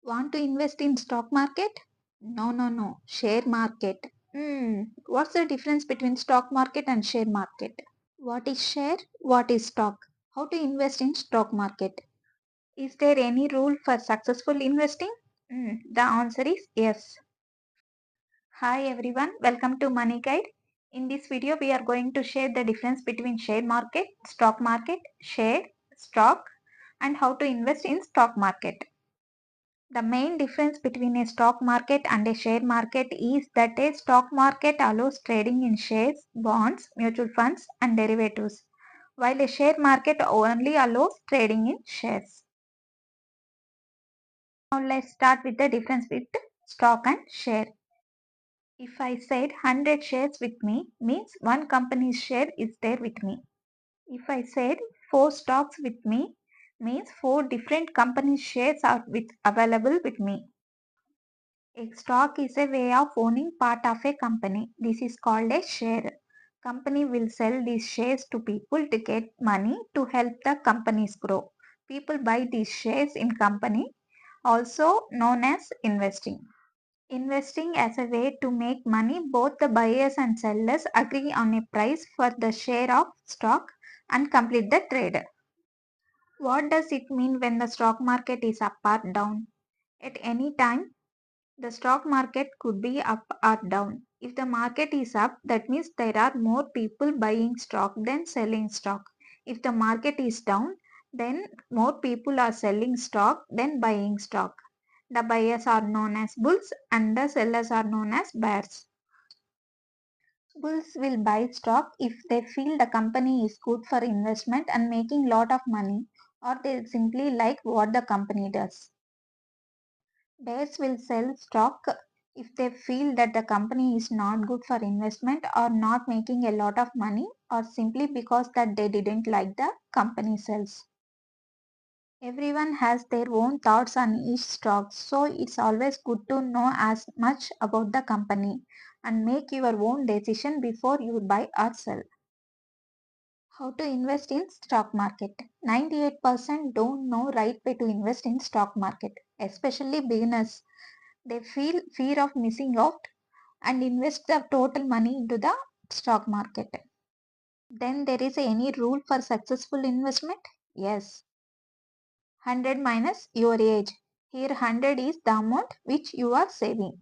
Want to invest in stock market? No. Share market. What's the difference between stock market and share market? What is share? What is stock? How to invest in stock market? Is there any rule for successful investing? The answer is yes. Hi everyone, welcome to Money Guide. In this video, we are going to share the difference between share market, share, stock, and how to invest in stock market. The main difference between a stock market and a share market is that a stock market allows trading in shares, bonds, mutual funds, and derivatives, while a share market only allows trading in shares. Now let's start with the difference with stock and share. If I said 100 shares with me, means one company's share is there with me. If I said 4 stocks with me, means 4 different companies' shares are available with me. A stock is a way of owning part of a company. This is called a share. Company will sell these shares to people to get money to help the companies grow. People buy these shares in company, also known as investing. Investing as a way to make money, both the buyers and sellers agree on a price for the share of stock and complete the trade. What does it mean when the stock market is up or down? At any time, the stock market could be up or down. If the market is up, that means there are more people buying stock than selling stock. If the market is down, then more people are selling stock than buying stock. The buyers are known as bulls and the sellers are known as bears. Bulls will buy stock if they feel the company is good for investment and making lot of money, or they simply like what the company does. Bears will sell stock if they feel that the company is not good for investment or not making a lot of money, or simply because that they didn't like the company sells. Everyone has their own thoughts on each stock, so it's always good to know as much about the company and make your own decision before you buy or sell. How to invest in stock market? 98% don't know right way to invest in stock market, especially beginners. They feel fear of missing out and invest the total money into the stock market. Then there is any rule for successful investment? Yes. 100 minus your age. Here 100 is the amount which you are saving.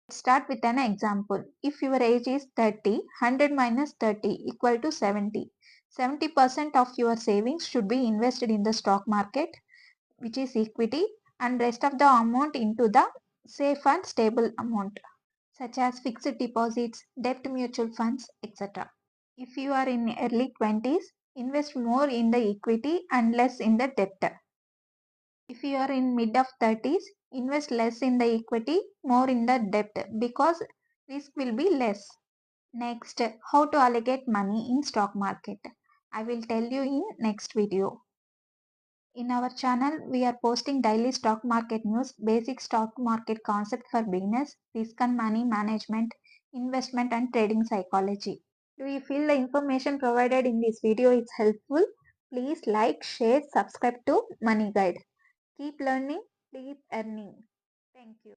Let's start with an example. If your age is 30, 100 minus 30 equal to 70. 70% of your savings should be invested in the stock market, which is equity, and rest of the amount into the safe and stable amount, such as fixed deposits, debt mutual funds, etc. If you are in early 20s, invest more in the equity and less in the debt. If you are in mid of 30s, invest less in the equity, more in the debt, because risk will be less. Next, how to allocate money in stock market. I will tell you in next video. In our channel, we are posting daily stock market news, basic stock market concept for beginners, risk and money management, investment and trading psychology. Do you feel the information provided in this video is helpful? Please like, share, subscribe to Money Guide. Keep learning, keep earning. Thank you.